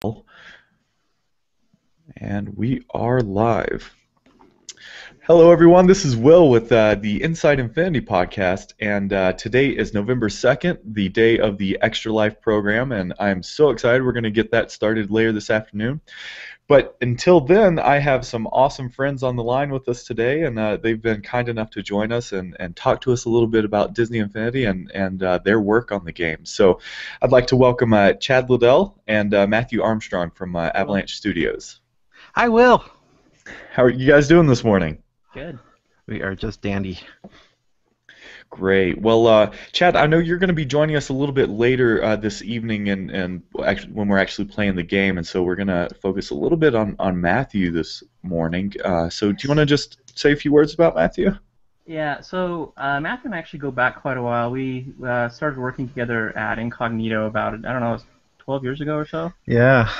And we are live. Hello, everyone. This is Will with the Inside Infinity podcast, and today is November 2nd, the day of the Extra Life program, and I'm so excited. We're going to get that started later this afternoon. But until then, I have some awesome friends on the line with us today, and they've been kind enough to join us and talk to us a little bit about Disney Infinity and their work on the game. So I'd like to welcome Chad Liddell and Matthew Armstrong from Avalanche Studios. Hi, Will. How are you guys doing this morning? Good. We are just dandy. Great. Well, Chad, I know you're going to be joining us a little bit later this evening, and actually, when we're actually playing the game, and so we're going to focus a little bit on Matthew this morning. So, do you want to just say a few words about Matthew? Yeah. So Matthew and I actually go back quite a while. We started working together at Incognito about, I don't know, 12 years ago or so. Yeah.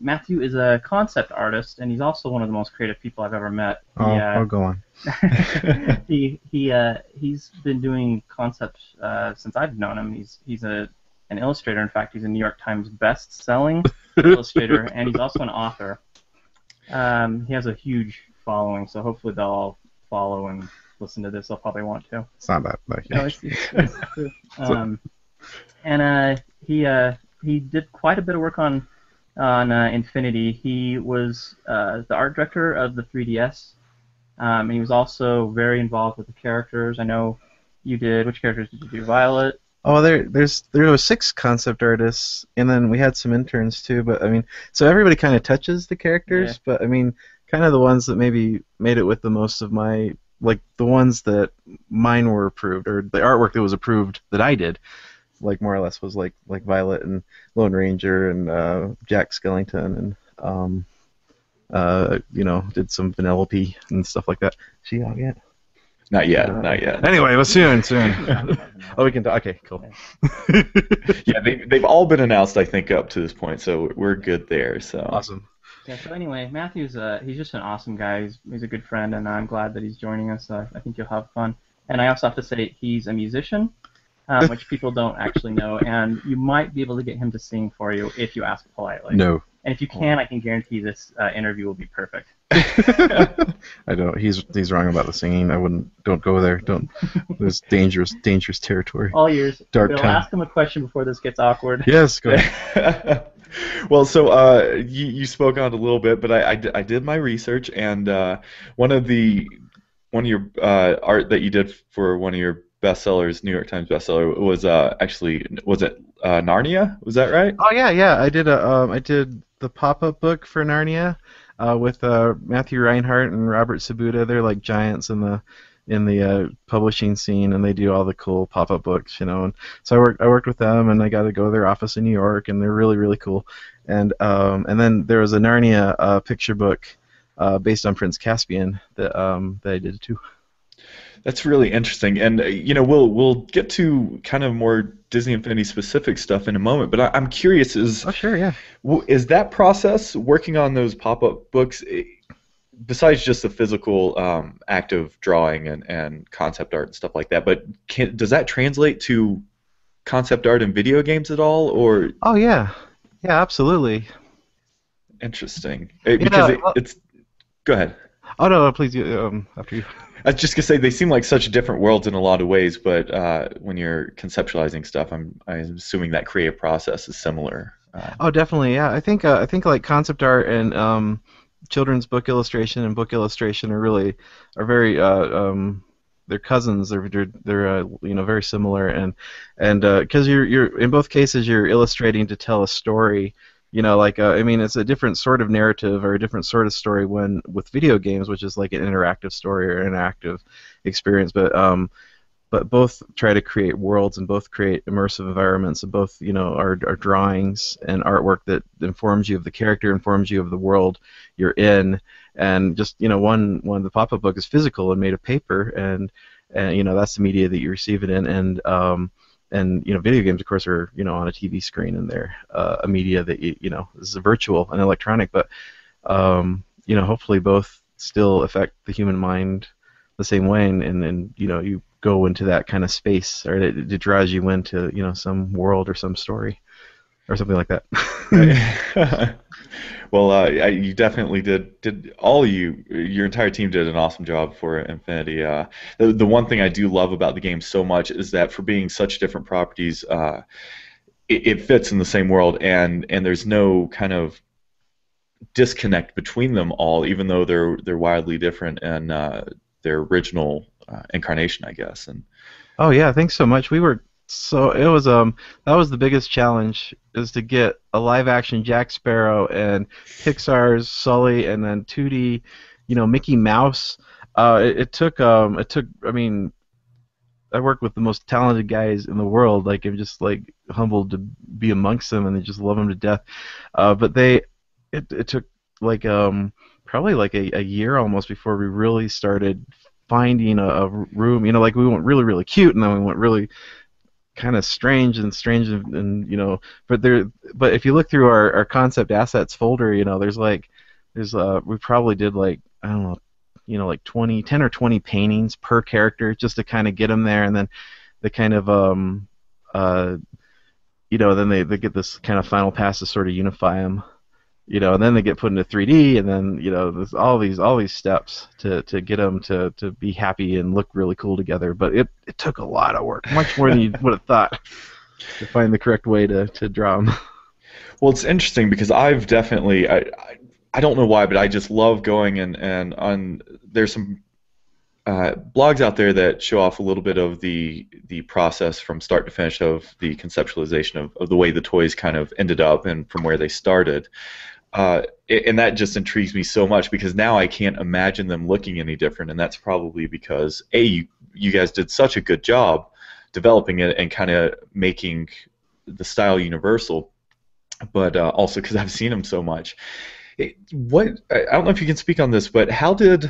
Matthew is a concept artist, and he's also one of the most creative people I've ever met. I'll go on. He's been doing concepts since I've known him. He's an illustrator. In fact, he's a New York Times best-selling illustrator, and he's also an author. He has a huge following, so hopefully they'll all follow and listen to this. They'll probably want to. It's not that huge. No, it's true. He did quite a bit of work on Infinity. He was the art director of the 3DS, and he was also very involved with the characters. I know you did. Which characters did you do? Violet? Oh, there was 6 concept artists, and then we had some interns too. But I mean, so everybody kind of touches the characters. Yeah. But I mean, kind of the ones that maybe made it with the most of my, like the ones that mine were approved, or the artwork that was approved that I did. Like more or less was like Violet and Lone Ranger and Jack Skellington and did some Vanellope and stuff like that. Is she out yet? Not yet. Anyway, but soon. Oh, we can talk. Okay, cool. Yeah, they've all been announced, I think, up to this point, so we're good there. So awesome. Yeah. So anyway, Matthew's he's just an awesome guy. He's a good friend, and I'm glad that he's joining us. I think you'll have fun. And I also have to say he's a musician. Which people don't actually know, and you might be able to get him to sing for you if you ask politely. No. And if you can, I can guarantee this interview will be perfect. I don't. He's wrong about the singing. Don't go there. Don't. There's dangerous territory. All yours. Dark I'll time. ask him a question before this gets awkward. Yes, go ahead. Well, so you spoke on it a little bit, but I did my research, and one of your art that you did for one of your bestsellers, New York Times bestseller, was was it Narnia? Was that right? Oh yeah. I did the pop-up book for Narnia with Matthew Reinhardt and Robert Sabuda. They're like giants in the publishing scene, and they do all the cool pop-up books, And so I worked with them, and I got to go to their office in New York, and they're really really cool. And then there was a Narnia picture book based on Prince Caspian that I did too. That's really interesting, and we'll get to kind of more Disney Infinity specific stuff in a moment. But I'm curious: is that process working on those pop-up books, besides just the physical act of drawing and concept art and stuff like that? But does that translate to concept art in video games at all, or? Oh yeah, absolutely. Interesting, because it's. Go ahead. Oh no, please. After you. I was just gonna say they seem like such different worlds in a lot of ways, but when you're conceptualizing stuff, I'm assuming that creative process is similar. Oh, definitely, yeah. I think like concept art and children's book illustration and book illustration are very they're cousins. They're very similar, and because you're in both cases you're illustrating to tell a story. It's a different sort of narrative or a different sort of story when with video games, which is like an interactive story or an interactive experience. But both try to create worlds and both create immersive environments and both are drawings and artwork that informs you of the character, informs you of the world you're in. And just one of the pop-up book is physical and made of paper, and that's the media that you receive it in, and video games, of course, are on a TV screen, and they're a media that is virtual and electronic. But hopefully both still affect the human mind the same way, and you go into that kind of space, or it draws you into some world or some story. or something like that. Well, you definitely did all your entire team did an awesome job for Infinity. The one thing I do love about the game so much is that for being such different properties, it fits in the same world, and there's no kind of disconnect between them all, even though they're wildly different and their original incarnation, I guess. And Oh yeah, thanks so much. We were so it was that was the biggest challenge, is to get a live action Jack Sparrow and Pixar's Sully and then 2D, Mickey Mouse. It took I mean, I work with the most talented guys in the world. Like, I'm just like humbled to be amongst them, and they just love them to death. But it took like probably like a year almost before we really started finding a room. Like, we went really really cute, and then we went really kind of strange and but if you look through our concept assets folder, there's we probably did like, I don't know, like 10 or 20 paintings per character, just to kind of get them there, and then the kind of then they get this kind of final pass to sort of unify them, and then they get put into 3D, and then there's all these steps to get them to be happy and look really cool together. But it took a lot of work, much more than you would have thought, to find the correct way to draw them. well, it's interesting because I've definitely I don't know why, but I just love going and on there's some blogs out there that show off a little bit of the process from start to finish of the conceptualization of the way the toys kind of ended up and from where they started. And that just intrigues me so much, because now I can't imagine them looking any different, and that's probably because you guys did such a good job developing it and kind of making the style universal, but also because I've seen them so much. I don't know if you can speak on this, but how did,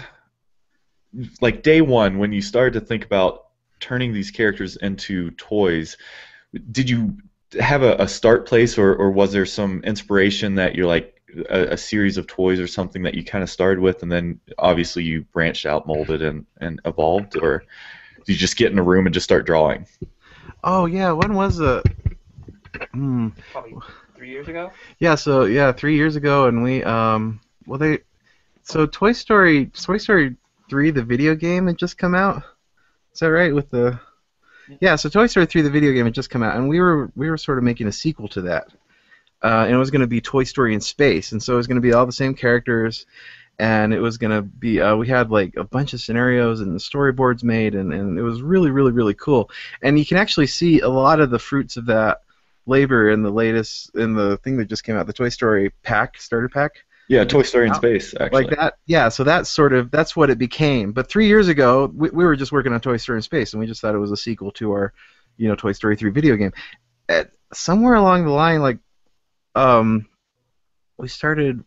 like, day one when you started to think about turning these characters into toys, did you have a start place, or was there some inspiration that you're like a series of toys or something that you kind of started with, and then obviously you branched out, molded, and evolved, or did you just get in a room and just start drawing? Oh yeah, when was it? Probably 3 years ago. Yeah, so 3 years ago, and we so Toy Story 3, the video game, had just come out. Is that right? So Toy Story 3, the video game, had just come out, and we were sort of making a sequel to that, and it was going to be Toy Story in space, and so it was going to be all the same characters, and it was going to be we had like a bunch of scenarios and storyboards made, and it was really really really cool, and you can actually see a lot of the fruits of that labor in the thing that just came out, the Toy Story starter pack. Yeah, Toy Story in Space, actually. Like that, yeah. So that's what it became. But 3 years ago, we were just working on Toy Story in Space, and we just thought it was a sequel to our, Toy Story 3 video game. Somewhere along the line, like, we started.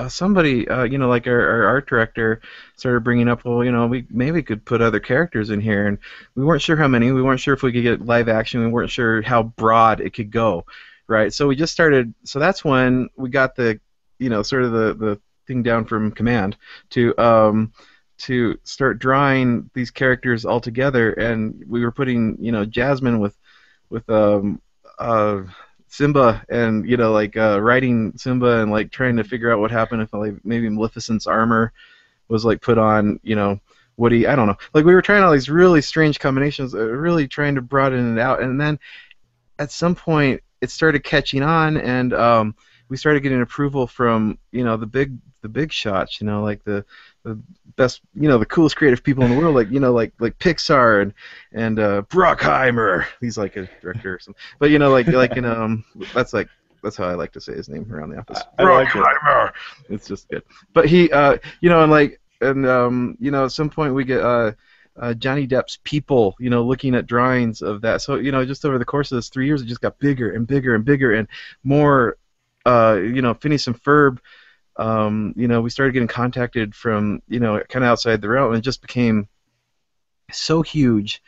Somebody, like our art director, started bringing up, well, we maybe could put other characters in here, and we weren't sure how many. We weren't sure if we could get live action. We weren't sure how broad it could go, right? So we just started. So that's when we got the sort of the thing down from command to start drawing these characters all together, and we were putting Jasmine with Simba, and writing Simba, and like trying to figure out what happened if like maybe Maleficent's armor was like put on Woody. I don't know, like we were trying all these really strange combinations, really trying to broaden it out, and then at some point it started catching on, and we started getting approval from the big shots, like the best, the coolest creative people in the world, like Pixar and Bruckheimer. He's like a director or something, but that's how I like to say his name around the office. Bruckheimer. It's just good. But he at some point we get Johnny Depp's People, looking at drawings of that. So just over the course of this 3 years, it just got bigger and bigger and bigger and more. Phineas and Ferb, we started getting contacted from, kind of outside the realm, and it just became so huge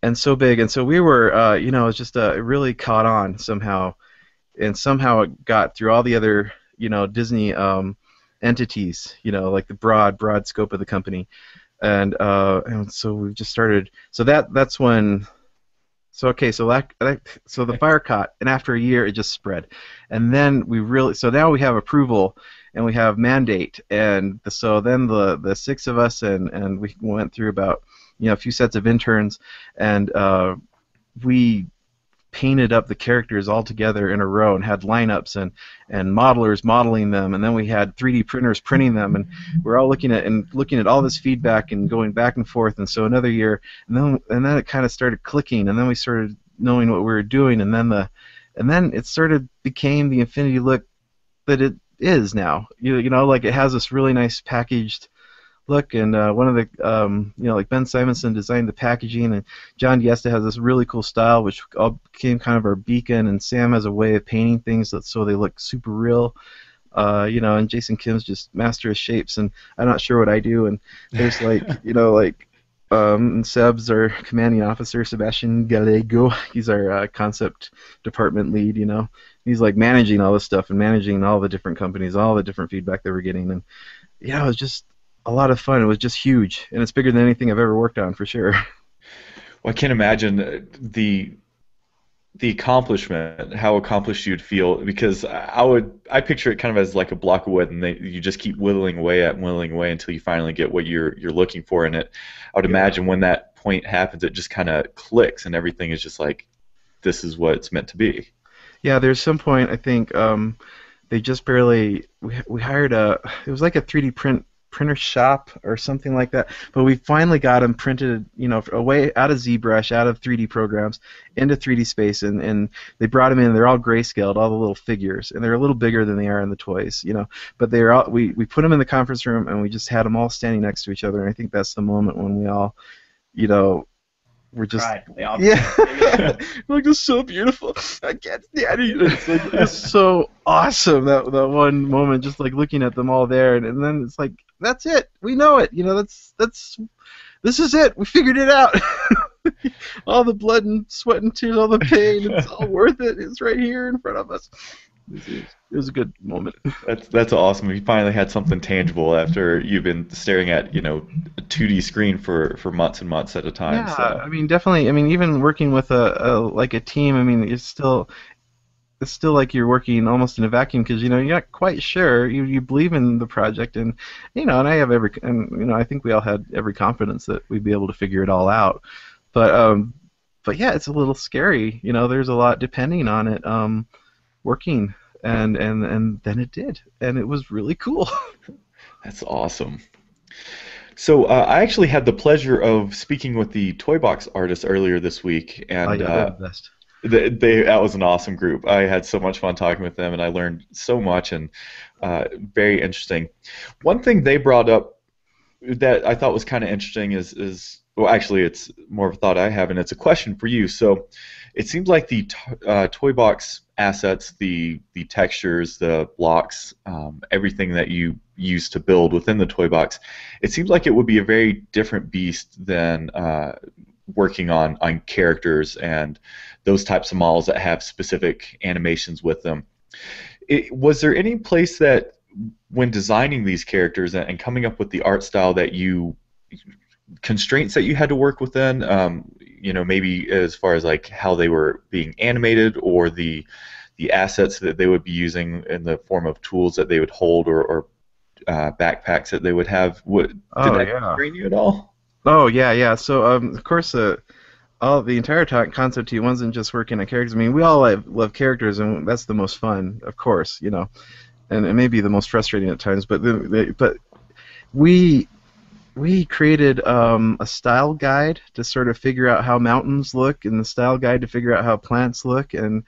and so big. And so we were, it was just it really caught on somehow, and somehow it got through all the other, Disney entities, like the broad scope of the company. And so we've just started. So that's when So okay, so so the fire caught, and after a year it just spread, and then so now we have approval, and we have mandate, and so then the six of us, and we went through about a few sets of interns, and we painted up the characters all together in a row and had lineups and modelers modeling them, and then we had 3D printers printing them, and we're all looking at all this feedback and going back and forth. And so another year, and then it kind of started clicking, and then we started knowing what we were doing, and then it sort of became the Infinity look that it is now. Like it has this really nice packaged look, and one of the like Ben Simonson designed the packaging, and John Diesta has this really cool style which all became kind of our beacon, and Sam has a way of painting things so they look super real, and Jason Kim's just master of shapes, and I'm not sure what I do, and there's and Seb's our commanding officer, Sebastian Gallego. He's our concept department lead. He's like managing all this stuff and managing all the different companies, all the different feedback they were getting, and it was just a lot of fun. It was just huge, and it's bigger than anything I've ever worked on, for sure. Well, I can't imagine the accomplishment, how accomplished you'd feel, because I picture it kind of as like a block of wood, and you just keep whittling away until you finally get what you're looking for in it. I would imagine when that point happens, it just kind of clicks, and everything is just like, this is what it's meant to be. Yeah, there's some point, I think, they just barely, we hired it was like a 3D printer shop or something like that, but we finally got them printed, away out of ZBrush, out of 3D programs, into 3D space, and they brought them in. They're all grayscaled, all the little figures, and they're a little bigger than they are in the toys, but they're all, we put them in the conference room, and we just had them all standing next to each other, and I think that's the moment when we all, we're just, yeah, like, it's so beautiful. I can't stand it. It's so awesome, that one moment, just like looking at them all there, and then it's like, that's it. We know it. This is it. We figured it out. All the blood and sweat and tears, all the pain, it's all worth it. It's right here in front of us. It was a good moment. That's awesome. You finally had something tangible after you've been staring at a 2D screen for months and months at a time. Yeah, so. I mean, definitely. I mean, even working with a team. I mean, it's still like you're working almost in a vacuum, because you're not quite sure. You believe in the project, and and I have I think we all had every confidence that we'd be able to figure it all out. But yeah, it's a little scary. There's a lot depending on it working, and then it did, and it was really cool. That's awesome. So I actually had the pleasure of speaking with the Toy Box artists earlier this week, and they're the best. That was an awesome group. I had so much fun talking with them, and I learned so much, and very interesting. One thing they brought up that I thought was kind of interesting is well, actually, it's more of a thought I have, and it's a question for you. So it seems like the Toy Box assets, the textures, the blocks, everything that you use to build within the Toy Box, it seems like it would be a very different beast than working on characters and those types of models that have specific animations with them. Was there any place that, when designing these characters and coming up with the art style, that constraints that you had to work within, maybe as far as like how they were being animated, or the assets that they would be using in the form of tools that they would hold, or backpacks that they would have? Did that constrain you at all? Oh yeah. So of course, the entire concept team wasn't just working on characters. I mean, we all love characters, and that's the most fun, of course, and it may be the most frustrating at times. But we created a style guide to sort of figure out how mountains look, and the style guide to figure out how plants look, and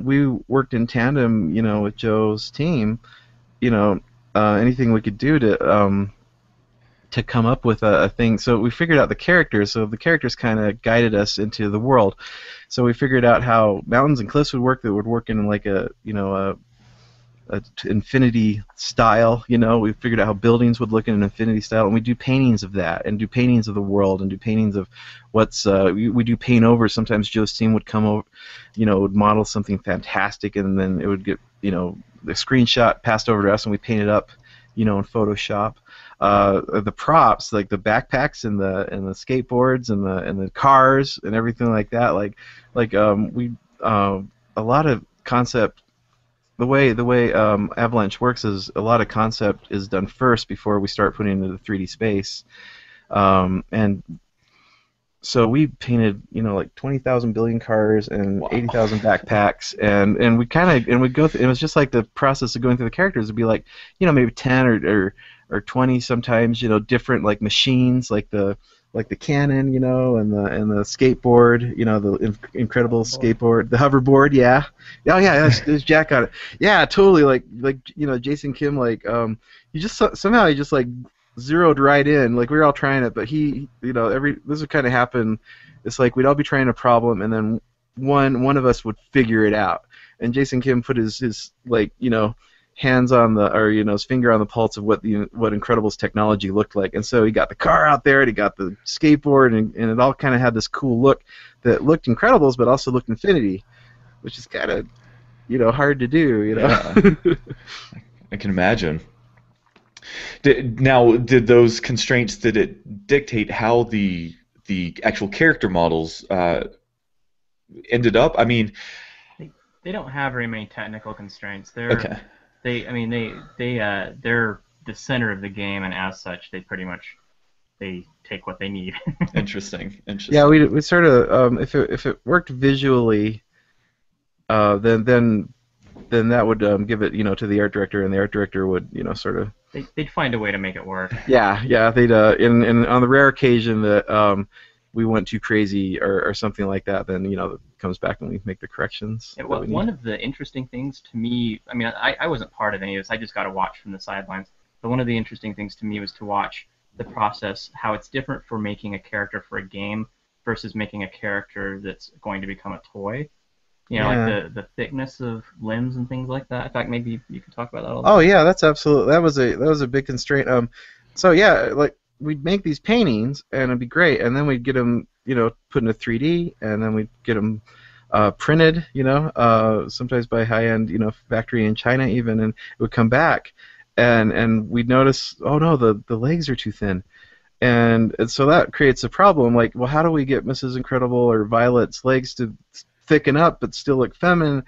we worked in tandem, with Joe's team, anything we could do to come up with a thing. So we figured out the characters. So the characters kind of guided us into the world. So we figured out how mountains and cliffs would work. That would work in like a infinity style. We figured out how buildings would look in an infinity style, and we do paintings of that, and do paintings of the world, and do paintings of what's we do paint over. Sometimes Joe's team would come over, would model something fantastic, and then it would get the screenshot passed over to us, and we paint it up, in Photoshop. the props, like the backpacks and the skateboards and the cars and everything like that. We a lot of concept. The way Avalanche works is a lot of concept is done first before we start putting into the 3D space, and so we painted, like 20,000 billion cars and 80,000 backpacks, and we go through. It was just like the process of going through the characters would be like, maybe 10 or 20 sometimes, different like machines, like the cannon, and the skateboard, the incredible skateboard, the hoverboard, yeah. Oh yeah, there's Jack on it. Yeah, totally. Jason Kim, somehow he just like zeroed right in. Like we were all trying it, but he, this would kind of happen. It's like we'd all be trying a problem, and then one of us would figure it out. And Jason Kim put his hands on his finger on the pulse of what Incredibles technology looked like. And so he got the car out there, and he got the skateboard, and it all kind of had this cool look that looked Incredibles, but also looked Infinity, which is kind of, hard to do, Yeah. I can imagine. Did those constraints, did it dictate how the actual character models ended up? I mean, they don't have very many technical constraints. Okay. They're the center of the game, and as such, they take what they need. Interesting. Yeah, we sort of if it worked visually, then that would give it to the art director, and the art director would sort of they'd find a way to make it work. Yeah, they'd and on the rare occasion that we went too crazy or something like that, then it comes back and we make the corrections. Yeah, well, one of the interesting things to me, I mean, I wasn't part of any of this. I just got to watch from the sidelines. But one of the interesting things to me was to watch the process, how it's different for making a character for a game versus making a character that's going to become a toy. Like the thickness of limbs and things like that. In fact, maybe you could talk about that a little bit. Oh yeah, that's absolutely. That was a big constraint. So yeah, like we'd make these paintings and it'd be great, and then we'd get them, put into 3D, and then we'd get them printed, sometimes by high-end, factory in China even, and it would come back, and we'd notice, oh no, the legs are too thin. And so that creates a problem. Like, well, how do we get Mrs. Incredible or Violet's legs to thicken up but still look feminine,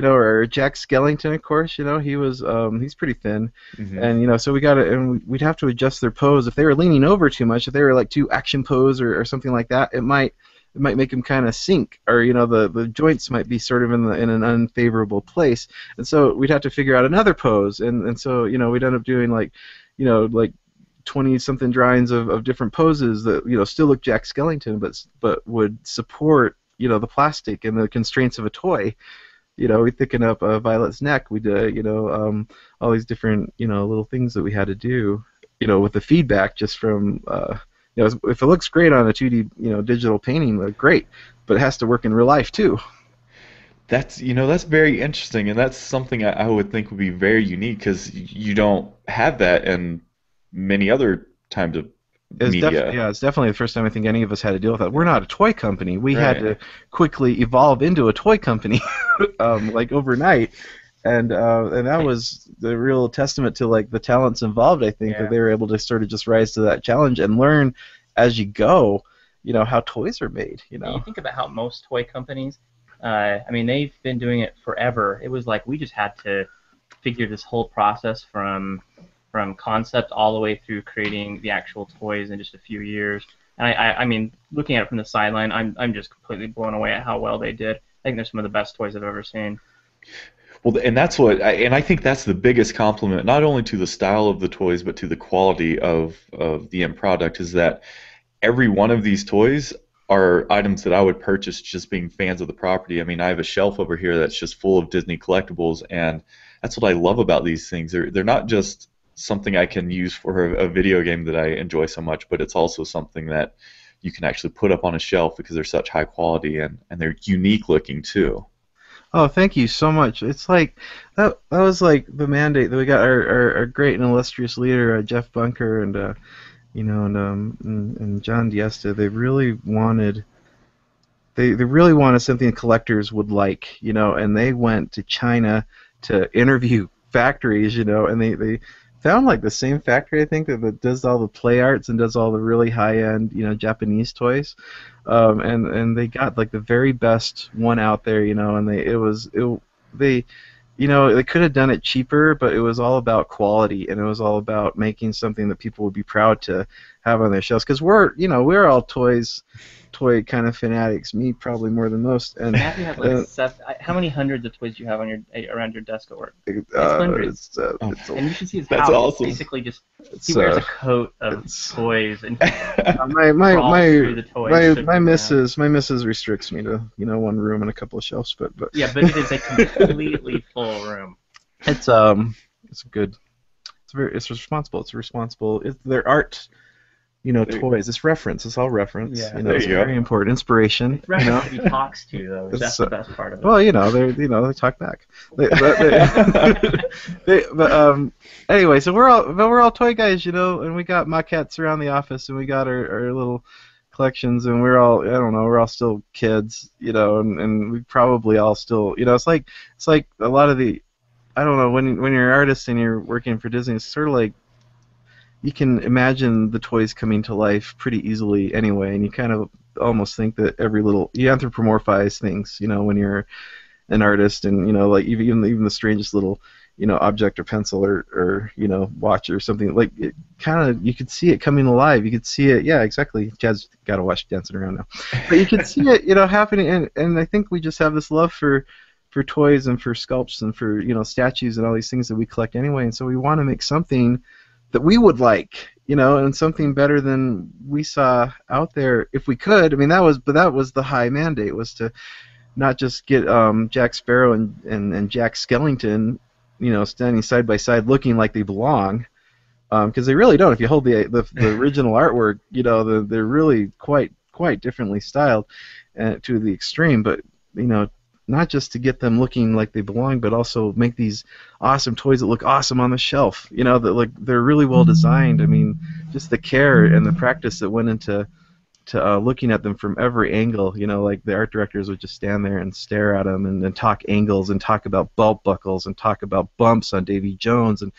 or Jack Skellington, of course, he's pretty thin, and so we'd have to adjust their pose. If they were leaning over too much, if they were like too action pose or something like that, it might make them kind of sink, or the joints might be sort of in an unfavorable place, and so we'd have to figure out another pose, and so we'd end up doing like 20-something drawings of different poses that still look Jack Skellington, but would support the plastic and the constraints of a toy. We thicken up Violet's neck. We do, all these different, little things that we had to do, with the feedback just from, if it looks great on a 2D, digital painting, great, but it has to work in real life too. That's very interesting, and that's something I would think would be very unique, because you don't have that in many other times of media. It's definitely the first time I think any of us had to deal with that. We're not a toy company. We had to quickly evolve into a toy company, like overnight, and that was the real testament to like the talents involved. I think that they were able to sort of just rise to that challenge and learn as you go, how toys are made. You think about how most toy companies, they've been doing it forever. It was like we just had to figure this whole process from concept all the way through creating the actual toys in just a few years. And I mean, looking at it from the sideline, I'm just completely blown away at how well they did. I think they're some of the best toys I've ever seen. Well, and that's I think that's the biggest compliment, not only to the style of the toys, but to the quality of the end product, is that every one of these toys are items that I would purchase just being fans of the property. I mean, I have a shelf over here that's just full of Disney collectibles, and that's what I love about these things. They're not just something I can use for a video game that I enjoy so much, but it's also something that you can actually put up on a shelf because they're such high quality, and they're unique looking too. Oh, thank you so much. It's like that was like the mandate that we got our great and illustrious leader, Jeff Bunker, and and John Diesta. They really wanted something collectors would like, and they went to China to interview factories, and found like the same factory, I think, that does all the play arts and does all the really high-end, Japanese toys, and they got like the very best one out there, and they they could have done it cheaper, but it was all about quality, and it was all about making something that people would be proud to have on their shelves. Because we're all toy kind of fanatics. Me probably more than most. And Matthew has like how many hundreds of toys do you have on around your desk at work? It's hundreds. And you should see his house. That's awesome. Basically, he wears a coat of toys and my missus restricts me to one room and a couple of shelves, but yeah, but it is a completely full room. It's good. It's responsible. It's their art. Toys. It's reference. It's all reference. Yeah, it's very important. Inspiration. It's reference he talks to, though. That's the best part of it. Well, they talk back. Anyway, so we're all toy guys, and we got maquettes around the office, and we got our little collections, and we're all still kids, and we probably all still, it's like a lot of the, I don't know, when you're an artist and you're working for Disney, it's sort of like, you can imagine the toys coming to life pretty easily anyway, and you kind of almost think that you anthropomorphize things, when you're an artist, and like even the strangest little object or pencil or watch or something, like it kind of, you could see it coming alive. You could see it, yeah, exactly. Jazz got to watch Dancing Around now, but you could see it happening, and I think we just have this love for toys and for sculpts and for statues and all these things that we collect anyway, and so we want to make something that we would like, and something better than we saw out there if we could. I mean, that was the high mandate, was to not just get Jack Sparrow and Jack Skellington, standing side by side looking like they belong, because they really don't. If you hold the original artwork, they're really quite differently styled to the extreme, but not just to get them looking like they belong, but also make these awesome toys that look awesome on the shelf. That they're really well designed. I mean, just the care and the practice that went into looking at them from every angle. Like the art directors would just stand there and stare at them and talk angles and talk about belt buckles and talk about bumps on Davy Jones, and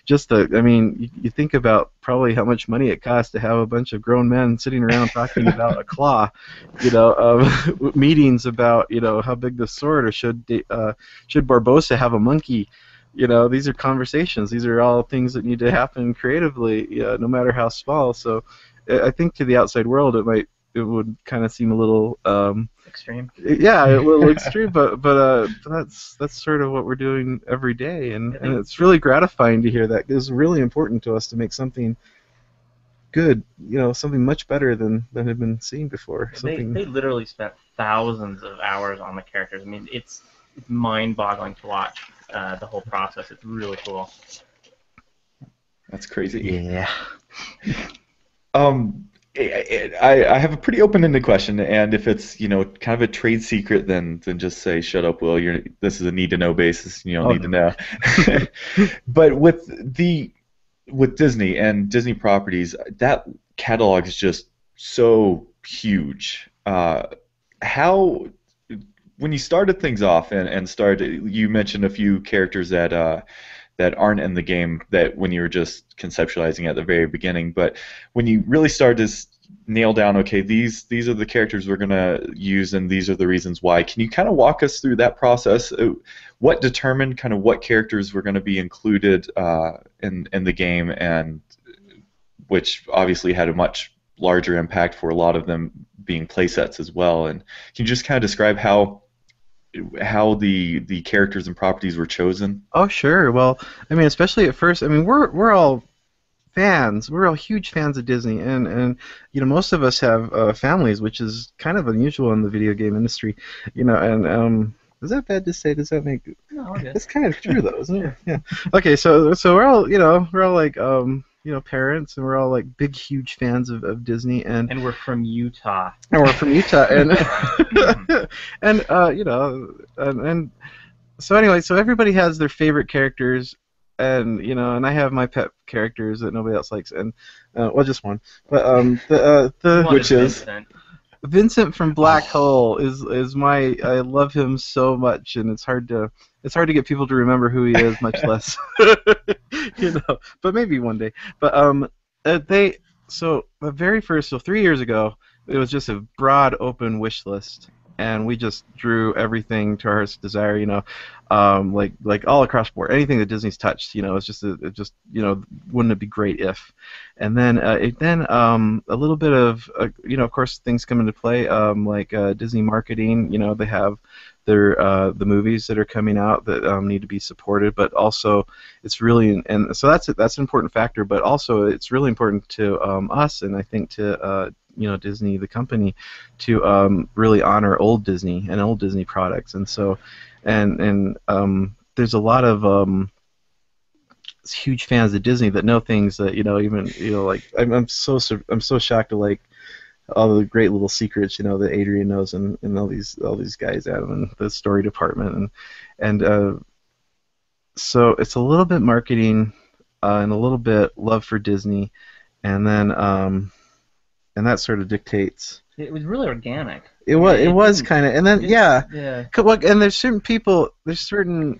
just you think about probably how much money it costs to have a bunch of grown men sitting around talking about a claw, meetings about how big the sword, or should Barbossa have a monkey. These are conversations. These are all things that need to happen creatively, no matter how small. So I think to the outside world, it would kind of seem a little extreme. Yeah, a little extreme, but that's sort of what we're doing every day, and it's really gratifying to hear that. It's really important to us to make something good, something much better than had been seen before. They literally spent thousands of hours on the characters. I mean, it's mind-boggling to watch the whole process. It's really cool. That's crazy. Yeah. I have a pretty open-ended question, and if it's kind of a trade secret, then just say shut up, Will. This is a need-to-know basis. You don't need to know. But with Disney and Disney properties, that catalog is just so huge. How, when you started things off and started, you mentioned a few characters that aren't in the game, that when you were just conceptualizing at the very beginning, but when you really started to nail down, okay, these are the characters we're going to use and these are the reasons why, can you kind of walk us through that process? What determined kind of what characters were going to be included in the game, and which obviously had a much larger impact for a lot of them being playsets as well? And can you just kind of describe how the characters and properties were chosen? Oh, sure. Well, I mean, especially at first, I mean, we're all fans. We're all huge fans of Disney, and most of us have families, which is kind of unusual in the video game industry. And is that bad to say? Does that make? No, okay. It's kind of true though, isn't it? Yeah. Okay, so we're all like parents, and we're all like big, huge fans of Disney, and we're from Utah. And and so anyway, so everybody has their favorite characters, and and I have my pet characters that nobody else likes, and well, just one, but which is Vincent from Black Hole is my. I love him so much, and it's hard to get people to remember who he is, much less, But maybe one day. But they so the very first 3 years ago, it was just a broad open wish list, and we just drew everything to our heart's desire, like all across the board, anything that Disney's touched, it's just wouldn't it be great if, and then a little bit of of course things come into play, like Disney marketing, they have their the movies that are coming out that need to be supported, but also it's really, and so that's an important factor, but also it's really important to us, and I think to Disney, the company, to really honor old Disney and old Disney products, and so, and there's a lot of huge fans of Disney that know things that even like I'm so shocked to like all the great little secrets that Adrian knows, and all these guys, Adam, and the story department, and so it's a little bit marketing and a little bit love for Disney, and then and that sort of dictates. It was really organic. It was kind of, and then yeah. And there's certain people, there's certain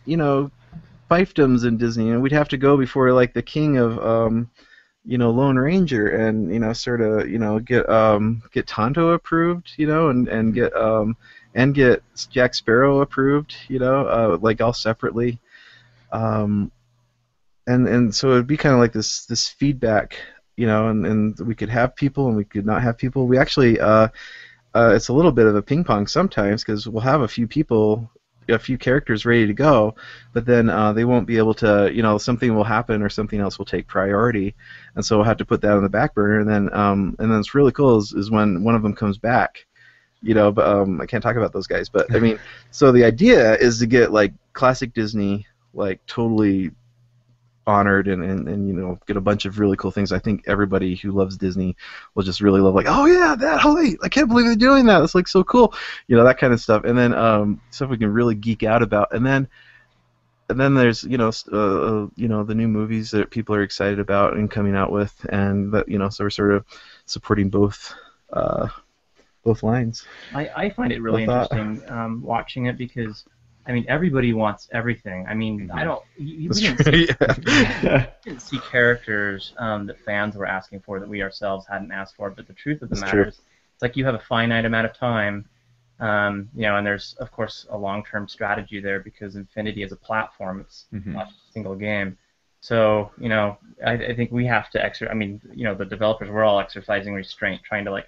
fiefdoms in Disney, and we'd have to go before like the king of Lone Ranger, and sort of get Tonto approved, and get Jack Sparrow approved, like all separately, and so it'd be kind of like this feedback, and we could have people and we could not have people. We actually it's a little bit of a ping pong sometimes, because we'll have a few characters ready to go, but then they won't be able to, something will happen or something else will take priority, and so we'll have to put that on the back burner, and then it's really cool is when one of them comes back, but I can't talk about those guys, but I mean, so the idea is to get like classic Disney like totally honored, and get a bunch of really cool things. I think everybody who loves Disney will just really love, like, oh yeah, I can't believe they're doing that, it's like so cool, that kind of stuff, and then stuff we can really geek out about, and then there's the new movies that people are excited about and coming out with, and that so we're sort of supporting both lines. I find it really interesting watching it, because I mean, everybody wants everything. I mean, we didn't see characters that fans were asking for that we ourselves hadn't asked for. But the truth of the matter is, it's like you have a finite amount of time, and there's of course a long-term strategy there, because Infinity is a platform. It's not just a single game. So I think we have to the developers were all exercising restraint, trying to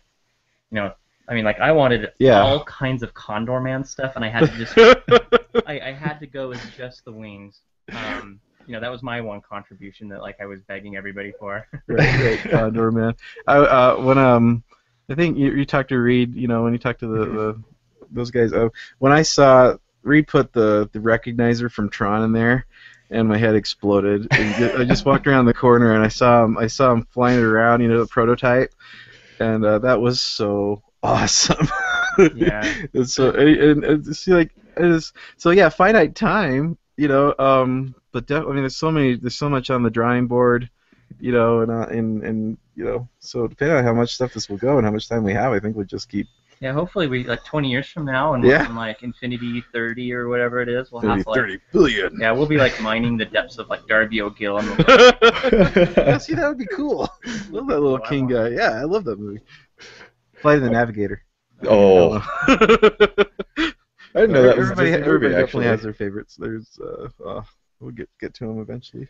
I wanted all kinds of Condor Man stuff, and I had to just I had to go as just the wings. That was my one contribution that I was begging everybody for. right, Condor Man. When I think you talked to Reed, when you talked to those guys, when I saw Reed put the recognizer from Tron in there, and my head exploded. I just walked around the corner and I saw him flying around, the prototype, and that was so awesome. Yeah. And so finite time, but there's so much on the drawing board, and so depending on how much stuff this will go and how much time we have, I think we'll just keep. Yeah, hopefully we 20 years from now, and we're in Infinity 30 or whatever it is, we'll have 30 billion. Yeah, we'll be mining the depths of Darby O'Gill. And yeah, see, that would be cool. I love that little king guy. Yeah, I love that movie. Flight of the Navigator. Oh. I didn't know that was everybody movie, definitely has their favorites. There's we'll get to them eventually.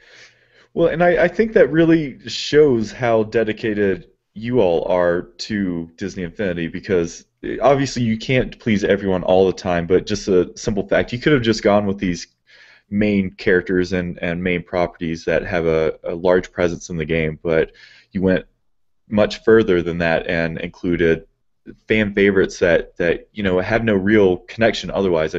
Well, and I think that really shows how dedicated you all are to Disney Infinity, because obviously you can't please everyone all the time, but just a simple fact, you could have just gone with these main characters and main properties that have a large presence in the game, but you went much further than that and included fan favorites that have no real connection otherwise.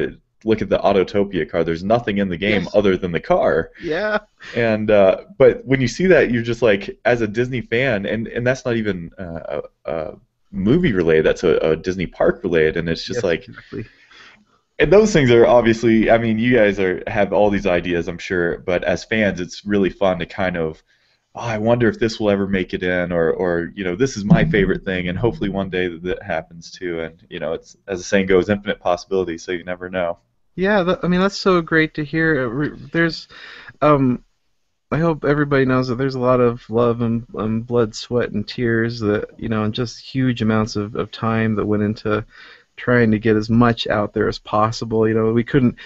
Look at the Autotopia car. There's nothing in the game other than the car. Yeah. And but when you see that, you're just like, as a Disney fan, and that's not even a movie related. That's a Disney park related, and it's just exactly. And those things are obviously. I mean, you guys have all these ideas, I'm sure, but as fans, it's really fun to kind of oh, I wonder if this will ever make it in, or this is my favorite thing, and hopefully one day that happens too. And it's, as the saying goes, infinite possibility, so you never know. Yeah, I mean that's so great to hear. There's, um, I hope everybody knows that there's a lot of love and blood, sweat, and tears that and just huge amounts of time that went into trying to get as much out there as possible. We couldn't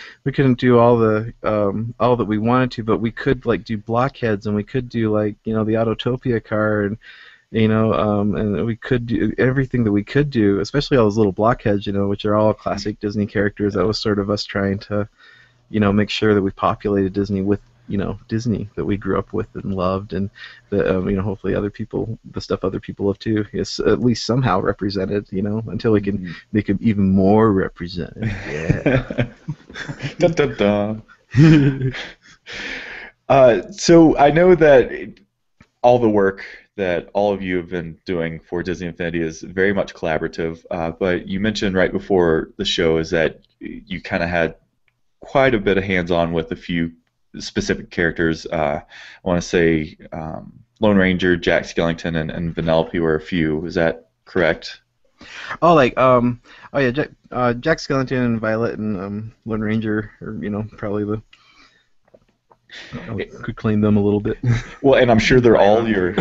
do all that we wanted to, but we could like do blockheads, and we could do like the Autotopia car, and we could do everything that we could do, especially all those little blockheads, which are all classic Disney characters. That was sort of us trying to make sure that we populated Disney with Disney that we grew up with and loved, and that hopefully the stuff other people love too, is at least somehow represented, until we can make them even more represented. Yeah. Dun, dun, dun. So I know that all the work that all of you have been doing for Disney Infinity is very much collaborative, but you mentioned right before the show is that you kind of had quite a bit of hands-on with a few specific characters. I want to say Lone Ranger, Jack Skellington, and Vanellope were a few. Is that correct? Oh, like oh yeah, Jack Skellington and Violet and Lone Ranger are probably could claim them a little bit. Well, and I'm sure they're all your.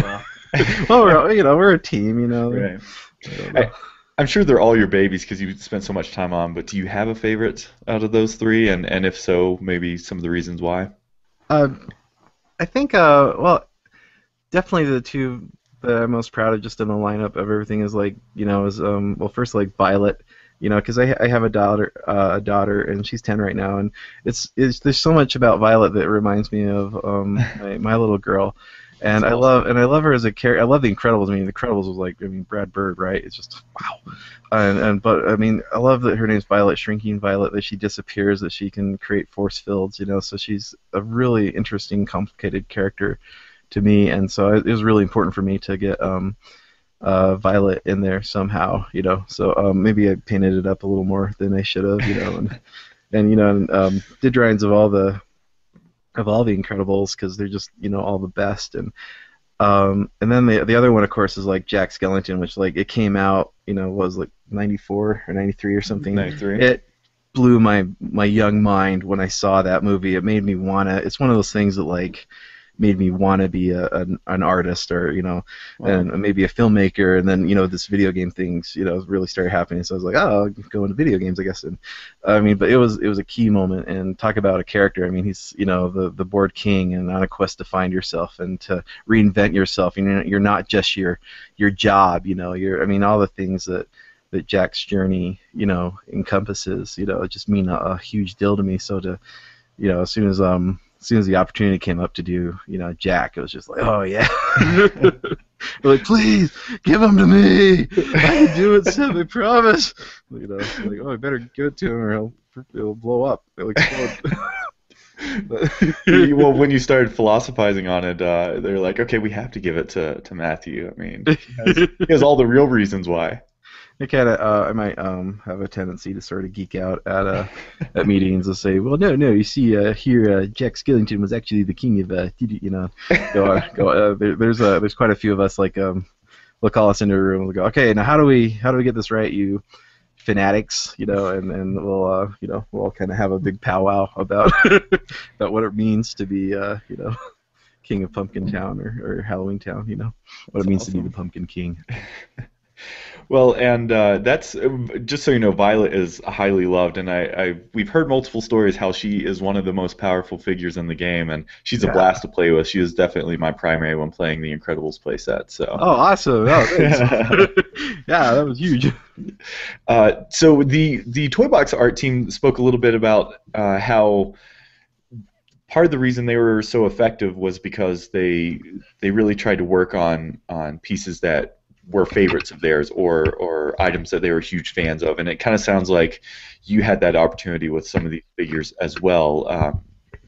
Well, we're a team, Right. I'm sure they're all your babies because you spent so much time on. But do you have a favorite out of those three? And if so, maybe some of the reasons why. I think well, definitely the two that I'm most proud of just in the lineup of everything is well, first like Violet. Because I have a daughter, and she's 10 right now, and it's there's so much about Violet that reminds me of my little girl, and I love her as a character. I love The Incredibles. I mean, The Incredibles was Brad Bird, right? It's just wow. But I mean, I love that her name's Violet, Shrinking Violet, that she disappears, that she can create force fields. So she's a really interesting, complicated character to me, and so it was really important for me to get Violet in there somehow, So maybe I painted it up a little more than I should have, and did drawings of all the Incredibles because they're just all the best, and then the other one of course is like Jack Skellington, which like it came out was like 94 or 93 or something. 93. It blew my young mind when I saw that movie. It made me wanna. It's one of those things that like made me want to be an artist or Wow. and maybe a filmmaker, and then this video game things really started happening, so I was like, oh, I'll go into video games, I guess. And I mean, but it was a key moment, and talk about a character. I mean, he's the board king and on a quest to find yourself and to reinvent yourself. You're not just your job, I mean, all the things that Jack's journey encompasses just mean a huge deal to me. So to as soon as the opportunity came up to do, Jack, it was just like, oh yeah. We're like, please give him to me. I can do it, Sim. I promise. Like, oh, I better give it to him, or it'll blow up. It'll explode. Well, when you started philosophizing on it, they're like, okay, we have to give it to Matthew. I mean, he has all the real reasons why. It kind of, I might have a tendency to sort of geek out at meetings and say, well, no, you see, here Jack Skellington was actually the king of, there's quite a few of us, like, they'll call us into a room and we'll go, okay, now how do we get this right, you fanatics, and we'll all kind of have a big powwow about about what it means to be, king of Pumpkin Town or Halloween Town, what it means awesome. To be the Pumpkin King. Well, and that's just so you know, Violet is highly loved, and we've heard multiple stories how she is one of the most powerful figures in the game, and she's a blast to play with. She is definitely my primary when playing the Incredibles playset. So. Oh, awesome! Oh, thanks. Yeah, that was huge. So the Toy Box art team spoke a little bit about how part of the reason they were so effective was because they really tried to work on pieces that were favorites of theirs or items that they were huge fans of, and it kind of sounds like you had that opportunity with some of these figures as well.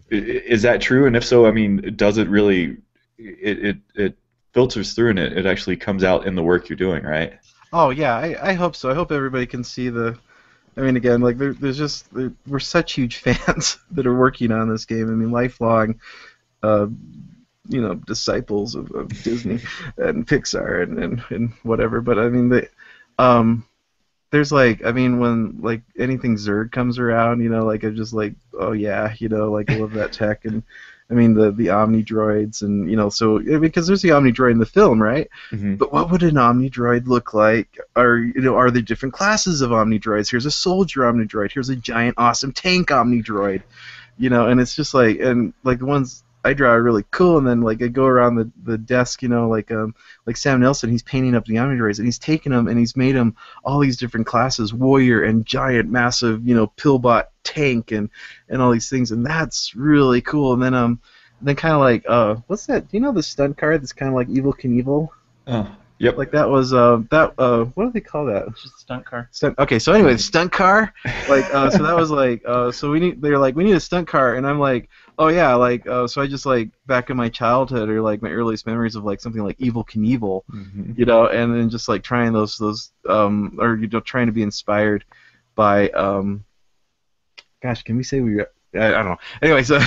Is that true? And if so, I mean, does it really it filters through and it actually comes out in the work you're doing, right? Oh yeah, I hope so. I hope everybody can see the. I mean, again, like we're such huge fans that are working on this game. I mean, lifelong disciples of Disney and Pixar and whatever. But I mean, um, there's like, I mean, when like anything Zurg comes around, like I'm just like, oh yeah, like I love that tech. And I mean the Omni droids, and so because there's the Omni droid in the film, right? Hmm. But what would an Omni droid look like? Are there different classes of Omni droids? Here's a soldier Omni droid. Here's a giant awesome tank Omni droid. And it's just like, and like the ones I draw are really cool, and then like I go around the desk, like Sam Nelson, he's painting up the Omni droids, and he's taken them and he's made them all these different classes, warrior and giant, massive, pillbot tank and all these things, and that's really cool. And then kind of like, what's that? Do you know the stunt car that's kind of like Evel Knievel? Oh, yep. Like that was what do they call that? It's just a stunt car. Okay, so anyway, the stunt car, like so that was like so they're like, we need a stunt car, and I'm like, oh yeah, like so I just like back in my childhood or like my earliest memories of like something like Evel Knievel, and then just like trying those or trying to be inspired by gosh, can we say we I don't know. Anyway, so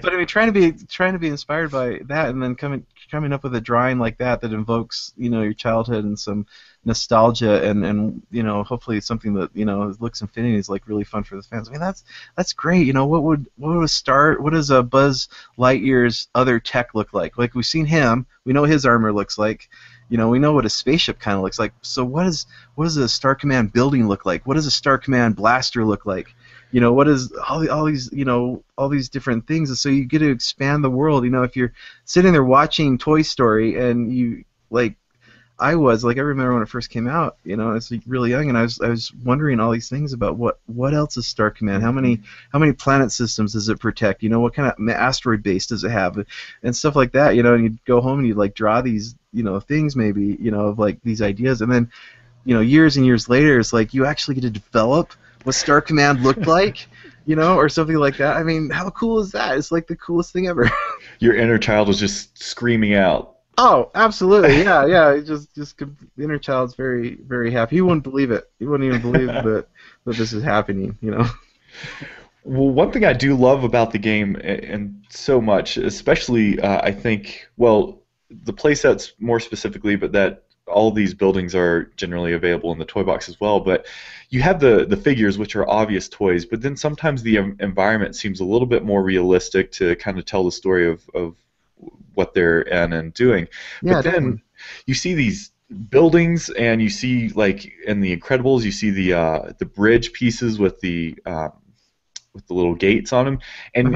but I mean, trying to be inspired by that, and then coming up with a drawing like that invokes your childhood and some nostalgia, and hopefully it's something that looks Infinity is like really fun for the fans. I mean, that's great. What does a Buzz Lightyear's other tech look like? Like we've seen him, we know what his armor looks like. We know what a spaceship kind of looks like. So what does a Star Command building look like? What does a Star Command blaster look like? What is all these different things, and so you get to expand the world. If you're sitting there watching Toy Story, and you like, I remember when it first came out, I was really young, and I was wondering all these things about what else is Star Command, how many planet systems does it protect, what kind of asteroid base does it have, and stuff like that, and you'd go home and you'd like draw these things maybe of like these ideas, and then years and years later it's like you actually get to develop what Star Command looked like, or something like that. I mean, how cool is that? It's like the coolest thing ever. Your inner child was just screaming out. Oh, absolutely, yeah. It just the inner child's very, very happy. He wouldn't believe it. He wouldn't even believe that this is happening. Well, one thing I do love about the game, and so much, especially I think, well, the playsets more specifically, but that all these buildings are generally available in the toy box as well, but you have the figures, which are obvious toys, but then sometimes the environment seems a little bit more realistic to kind of tell the story of what they're in and doing. Yeah, but then definitely. You see these buildings, and you see, like in the Incredibles, you see the bridge pieces with the little gates on them, and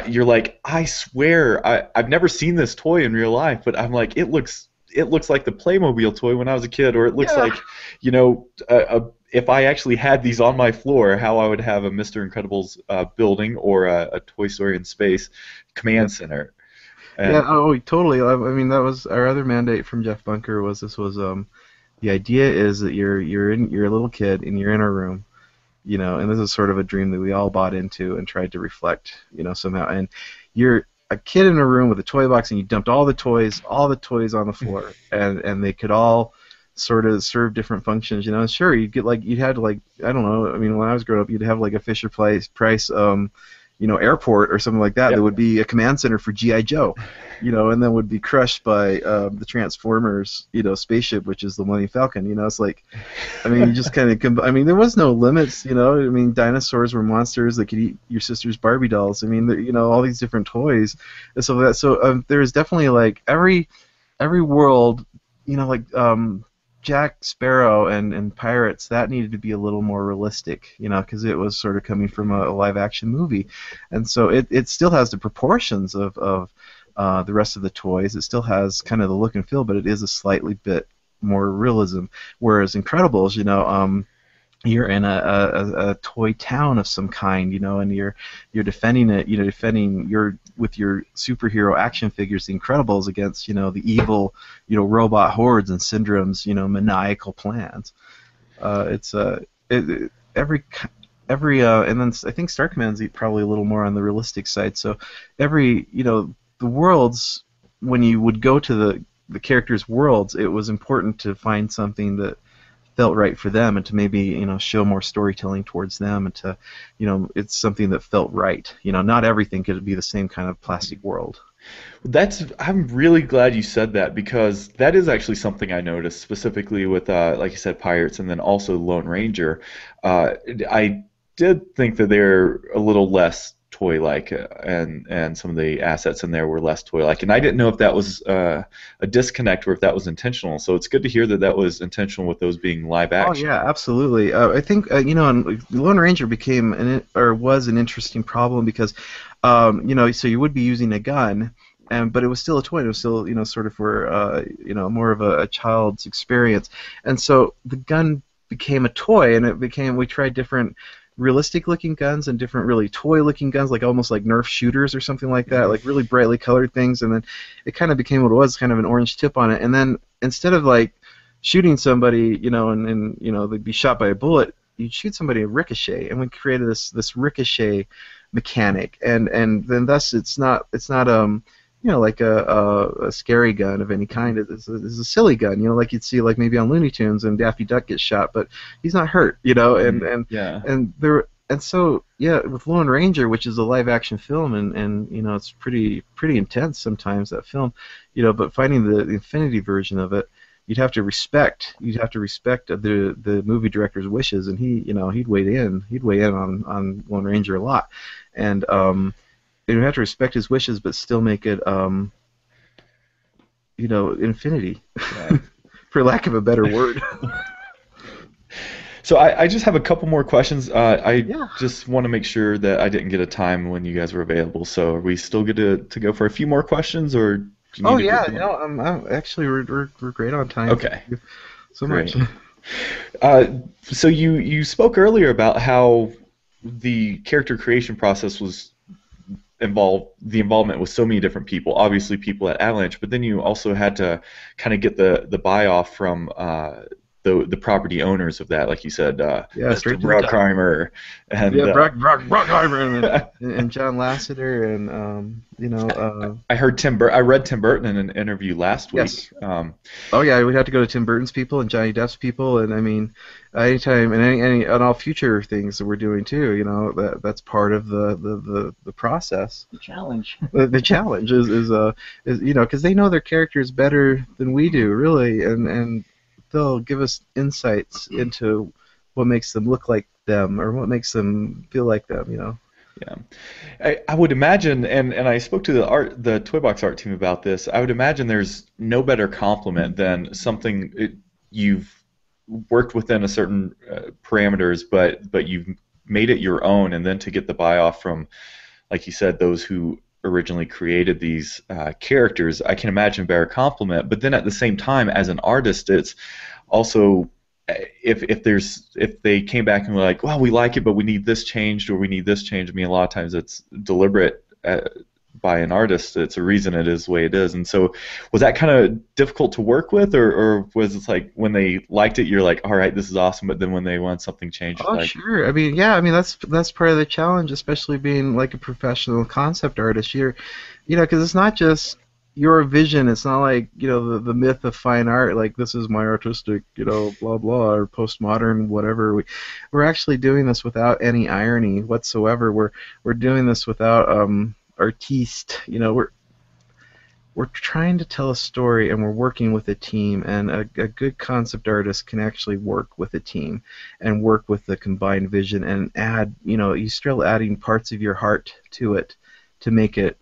you're like, I swear I've never seen this toy in real life, but I'm like, it looks like the Playmobil toy when I was a kid, or it looks like, if I actually had these on my floor, how I would have a Mr. Incredibles building, or a Toy Story in Space command center. And Yeah, oh, totally. I mean, that was our other mandate from Jeff Bunker. The idea is that you're a little kid and you're in a room, and this is sort of a dream that we all bought into and tried to reflect, somehow. And you're a kid in a room with a toy box, and you dumped all the toys on the floor, and they could all sort of serve different functions. Sure, you'd had like, I don't know. I mean, when I was growing up, you'd have like a Fisher Price airport or something like that. Yep. That would be a command center for G.I. Joe, and then would be crushed by the Transformers, spaceship, which is the Millennium Falcon. It's like, I mean, you just kind of, I mean, there was no limits, I mean, dinosaurs were monsters that could eat your sister's Barbie dolls. I mean, all these different toys and stuff like that. So there's definitely like every world, like Jack Sparrow and Pirates, that needed to be a little more realistic, because it was sort of coming from a live-action movie, and so it still has the proportions of the rest of the toys. It still has kind of the look and feel, but it is a slightly bit more realism. Whereas Incredibles, you're in a toy town of some kind, and you're defending it, with your superhero action figures, the Incredibles, against the evil, robot hordes and Syndrome's maniacal plans. Every and then I think Star Command's probably a little more on the realistic side. So the worlds, when you would go to the characters' worlds, it was important to find something that felt right for them, and to maybe show more storytelling towards them, and to it's something that felt right. Not everything could be the same kind of plastic world. I'm really glad you said that, because that is actually something I noticed specifically with, like you said, Pirates, and then also Lone Ranger. I did think that they're a little less toy-like, and some of the assets in there were less toy-like, and I didn't know if that was a disconnect or if that was intentional. So it's good to hear that that was intentional with those being live Oh action. yeah, absolutely. I think and Lone Ranger became or was an interesting problem because so you would be using a gun, but it was still a toy. It was still sort of for more of a child's experience, and so the gun became a toy, and we tried different realistic looking guns and different really toy looking guns, like almost like Nerf shooters or something like that, like really brightly colored things, and then it kind of became what it was, kind of an orange tip on it, and then instead of like shooting somebody, and they'd be shot by a bullet, you'd shoot somebody a ricochet, and we created this ricochet mechanic, and then thus it's not like a scary gun of any kind. It's a silly gun, like you'd see like maybe on Looney Tunes, and Daffy Duck gets shot, but he's not hurt, Yeah. and so yeah, with Lone Ranger, which is a live action film, and it's pretty intense sometimes, that film, but finding the Infinity version of it, you'd have to respect the movie director's wishes, and he'd weigh in on Lone Ranger a lot, and you'd have to respect his wishes, but still make it infinity, Yeah. for lack of a better word. So I just have a couple more questions. I Yeah. just want to make sure that I didn't get a time when you guys were available. So are we still good to go for a few more questions, or do you need Oh to yeah, get going? I'm actually we're great on time. Okay, Thank you so great. much. So you spoke earlier about how the character creation process was the involvement with so many different people. Obviously, people at Avalanche, but then you also had to kind of get the buy off from the property owners of that, like you said, Yeah, Mr. straight to the top. Bruckheimer, and Yeah, Brockheimer and John Lasseter, and I heard I read Tim Burton in an interview last yes. week. Oh yeah, we'd have to go to Tim Burton's people and Johnny Depp's people, and I mean, anytime, and any and all future things that we're doing too. That's part of the process. The challenge. The challenge is because they know their characters better than we do, really, and they'll give us insights into what makes them look like them, or what makes them feel like them. Yeah, I would imagine, and I spoke to the Toy Box art team about this. I would imagine there's no better compliment than you've worked within a certain parameters, but you've made it your own, and then to get the buy off from, like you said, those who originally created these characters. I can imagine a better compliment. But then at the same time, as an artist, it's also, if they came back and were like, well, we like it, but we need this changed, or we need this changed. I mean, a lot of times it's deliberate by an artist. It's a reason it is the way it is. And so, was that kind of difficult to work with, or was it like when they liked it, you're like, all right, this is awesome, but then when they want something changed, Oh, like, sure. I mean, yeah. I mean, that's part of the challenge, especially being like a professional concept artist. Because it's not just your vision. It's not like the myth of fine art. Like, this is my artistic, blah blah, or postmodern whatever. We're actually doing this without any irony whatsoever. We're doing this without artiste. We're trying to tell a story, and we're working with a team, and a good concept artist can actually work with a team and work with the combined vision, and add, you're still adding parts of your heart to it to make it,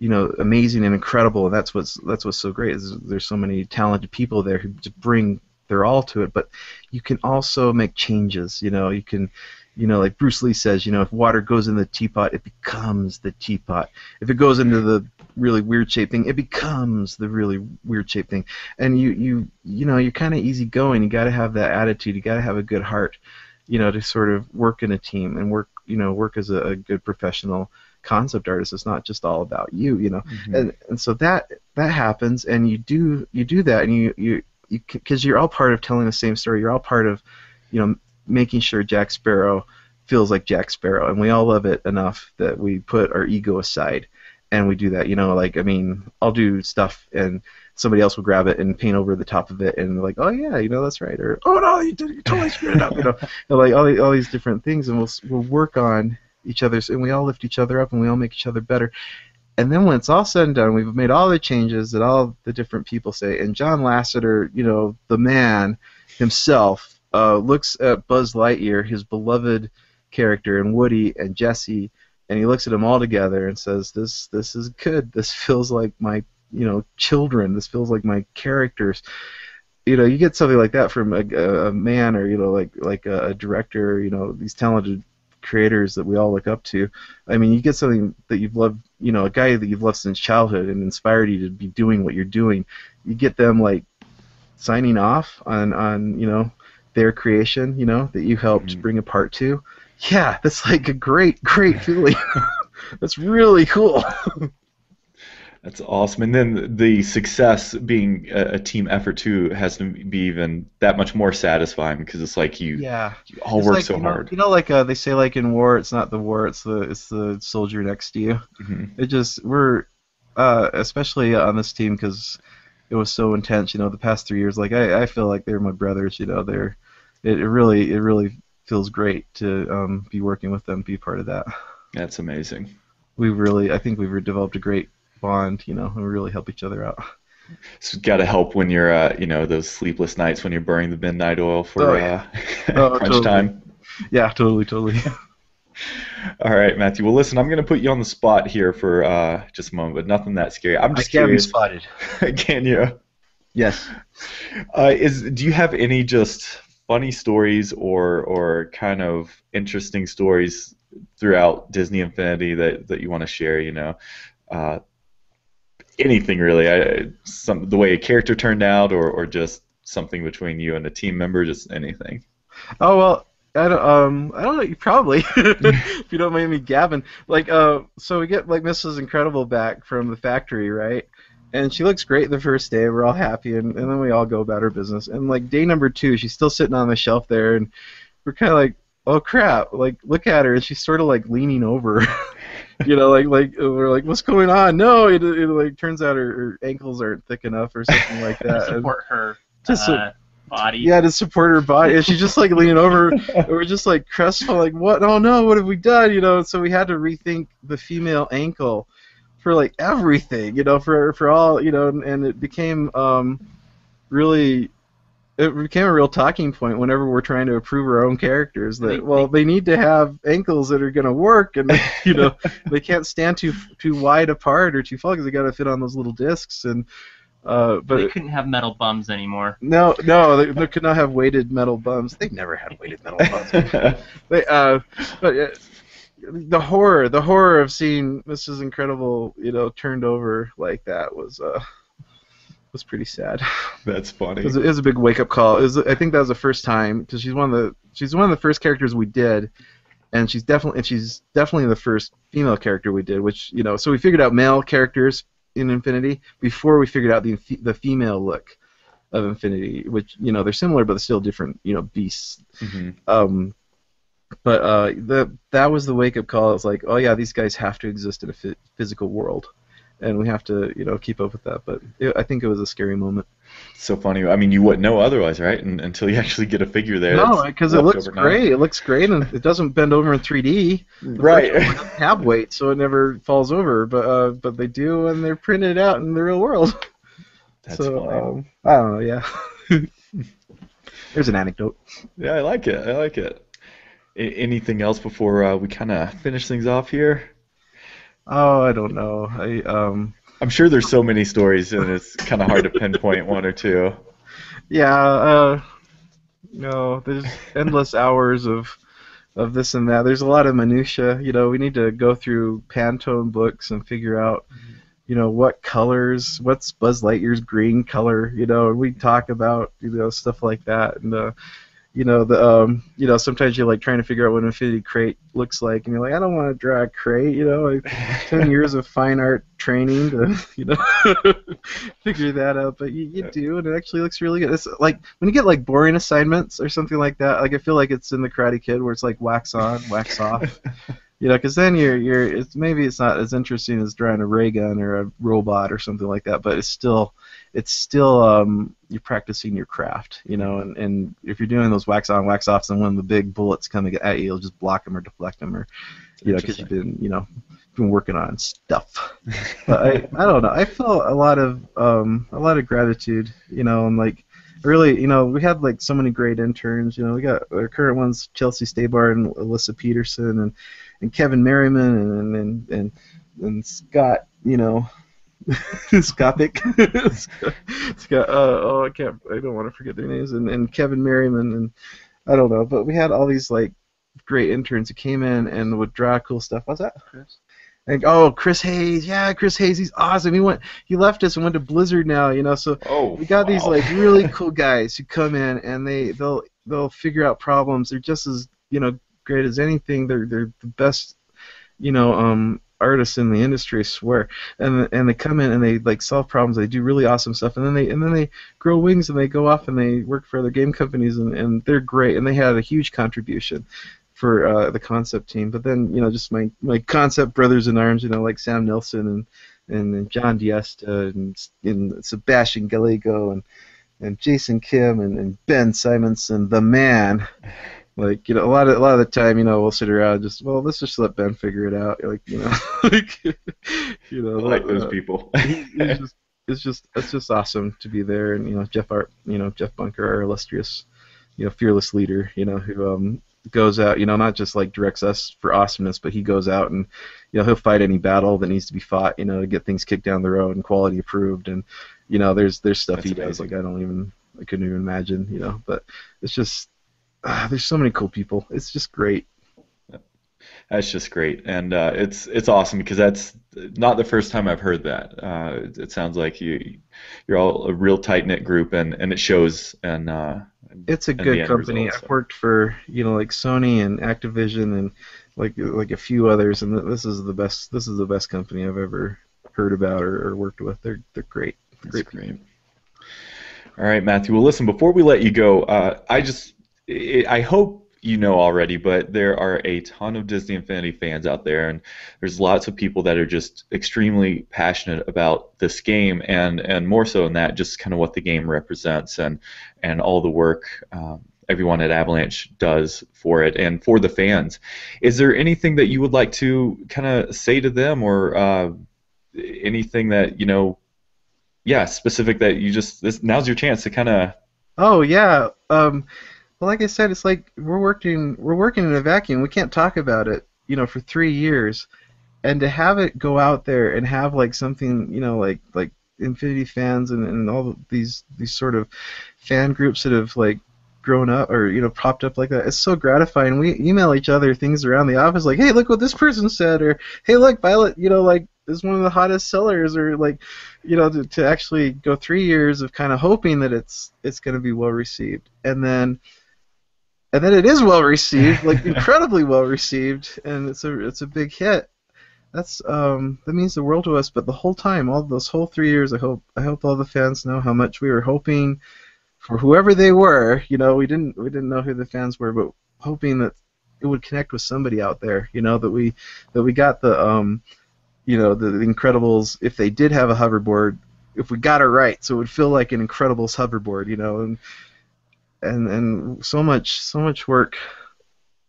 amazing and incredible. And that's what's so great, is there's so many talented people there who just bring their all to it. But you can also make changes. You can, like Bruce Lee says, if water goes in the teapot, it becomes the teapot. If it goes into the really weird shaped thing, it becomes the really weird shaped thing. And you're kind of easygoing. You got to have that attitude. You got to have a good heart, to sort of work in a team and work as a good professional concept artist. It's not just all about you, Mhm. and so that happens, and you do that, and you because you're all part of telling the same story. You're all part of, making sure Jack Sparrow feels like Jack Sparrow, and we all love it enough that we put our ego aside, and we do that. You know, like, I mean, I'll do stuff and somebody else will grab it and paint over the top of it, and they're like, oh yeah, you know, that's right, or oh no, you totally screwed it up, you know, and like all these different things, and we'll work on each other's, and we all lift each other up, and we all make each other better. And then when it's all said and done, we've made all the changes that all the different people say, and John Lasseter, you know, the man himself, looks at Buzz Lightyear, his beloved character, and Woody and Jesse, and he looks at them all together and says, "This is good. This feels like my, you know, children. This feels like my characters." You know, you get something like that from a man, or, you know, like a director, you know, these talented creators that we all look up to. I mean, you get something that you've loved, you know, a guy that you've loved since childhood and inspired you to be doing what you're doing. You get them like signing off on you know, their creation, you know, that you helped bring a part to. Yeah, that's like a great feeling. That's really cool. That's awesome. And then the success being a team effort too has to be even that much more satisfying, because it's like you all work like, so hard. You know, like they say, like in war, it's not the war, it's the soldier next to you. It just, we're especially on this team, because it was so intense. You know, the past 3 years, like I feel like they're my brothers. You know, it really feels great to be working with them, be part of that. That's amazing. I think we've developed a great bond, you know, and we really help each other out. It's got to help when you're, you know, those sleepless nights when you're burning the midnight oil for crunch totally. time. Yeah, totally. All right, Matthew. Well, listen, I'm going to put you on the spot here for just a moment, but nothing that scary. I'm just curious. I can be spotted. Can you? Yes. Do you have any just funny stories or kind of interesting stories throughout Disney Infinity that you want to share? You know, anything really. The way a character turned out, or just something between you and a team member, just anything. Oh well, I don't know. You probably, if you don't mind me gabbing. Like, so we get like Mrs. Incredible back from the factory, right? And she looks great the first day. We're all happy, and then we all go about our business. And like day number 2, she's still sitting on the shelf there, and we're kind of like, oh crap! Like, look at her, and she's sort of like leaning over. You know, like we're like, what's going on? No, it like turns out her ankles aren't thick enough or something like that. To support her body. Yeah, to support her body. And she's just like leaning over. We're just like crestfallen, like, what? Oh no, what have we done? You know, so we had to rethink the female ankle for like everything. You know, for all, you know, and it became really. It became a real talking point whenever we're trying to approve our own characters. That they need to have ankles that are going to work, and you know, they can't stand too wide apart or too far, because they got to fit on those little discs. And but they couldn't have metal bums anymore. No, they could not have weighted metal bums. They've never had weighted metal bums. But the horror of seeing Mrs. Incredible, you know, turned over like that was pretty sad. That's funny. It was a big wake up call. I think that was the first time, because she's one of the first characters we did, and she's definitely the first female character we did. Which, you know, so we figured out male characters in Infinity before we figured out the female look of Infinity, which, you know, they're similar but they're still different, you know, beasts. But that was the wake up call. It's like, oh yeah, these guys have to exist in a physical world, and we have to, you know, keep up with that. But I think it was a scary moment. So funny. I mean, you wouldn't know otherwise, right? Until you actually get a figure there. No, because it looks great. It looks great, and it doesn't bend over in 3D. Right. It doesn't have weight, so it never falls over. But they do, and they're printed out in the real world. That's so, funny. I don't know. Yeah. There's an anecdote. Yeah, I like it. Anything else before we kind of finish things off here? Oh, I don't know. I'm sure there's so many stories, and it's kind of hard to pinpoint one or two. Yeah, no, there's endless hours of this and that. There's a lot of minutia. You know, we need to go through Pantone books and figure out, you know, what colors, what's Buzz Lightyear's green color. You know, and we talk about, you know, stuff like that. And you know, sometimes you're like trying to figure out what an Infinity crate looks like, and you're like, I don't want to draw a crate, you know, like 10 years of fine art training to, you know, figure that out, but you do, and it actually looks really good. It's like when you get like boring assignments or something like that, like I feel like it's in the Karate Kid where it's like wax on, wax off. Because then maybe it's not as interesting as drawing a ray gun or a robot or something like that, but it's still you're practicing your craft, and if you're doing those wax on, wax offs, and when the big bullets coming at you, you'll just block them or deflect them, or because you've been working on stuff. But I don't know. I feel a lot of gratitude, and like really, we had like so many great interns. We got our current ones, Chelsea Stabar and Alyssa Peterson and Kevin Merriman and Scott, Scothic. Scott, I don't want to forget their names, and Kevin Merriman, and I don't know, but we had all these like great interns who came in and would draw cool stuff. What's that? Chris. And, Chris Hayes, Chris Hayes, he's awesome. He left us and went to Blizzard now, So we got these like really cool guys who come in and they'll figure out problems. They're just as great as anything. They're the best artists in the industry, I swear. And they come in and they like solve problems. They do really awesome stuff, and then they grow wings and they go off and they work for other game companies, and they're great. And they had a huge contribution for the concept team. But then just my concept brothers in arms, like Sam Nelson and John Diesta and Sebastian Gallego and Jason Kim and Ben Simonson, the man. Like, a lot of the time, we'll sit around and let's just let Ben figure it out. Like, I like those people. It's just awesome to be there. And, Jeff Bunker, our illustrious, fearless leader, who goes out, not just like directs us for awesomeness, but he goes out and, he'll fight any battle that needs to be fought, to get things kicked down the road and quality approved. And, there's stuff he does like I couldn't even imagine, but it's just, there's so many cool people. It's just great. That's just great, and it's awesome because that's not the first time I've heard that. It sounds like you're all a real tight knit group, and it shows. And it's a good company. Result, so. I've worked for like Sony and Activision and like a few others, and this is the best. This is the best company I've ever heard about or worked with. They're great. They're great. All right, Matthew. Well, listen. Before we let you go, I hope you know already, but there are a ton of Disney Infinity fans out there, and there's lots of people that are just extremely passionate about this game, and more so than that, just kind of what the game represents and all the work everyone at Avalanche does for it and for the fans. Is there anything that you would like to kind of say to them, or anything that specific that now's your chance to kind of? Oh yeah. Well, like I said, it's like we're working in a vacuum. We can't talk about it, for 3 years, and to have it go out there and have like something, like Infinity fans and all these sort of fan groups that have like grown up or popped up like that. It's so gratifying. We email each other things around the office like, hey, look what this person said, or hey, look, Violet, like is one of the hottest sellers, or like, to actually go 3 years of kind of hoping that it's going to be well received, and then it is well received, like incredibly well received, and it's a big hit. That means the world to us. But the whole time, all those whole 3 years, I hope all the fans know how much we were hoping for whoever they were. We didn't know who the fans were, but hoping that it would connect with somebody out there. That we got the the Incredibles, if they did have a hoverboard, if we got it right, so it would feel like an Incredibles hoverboard. And so much work,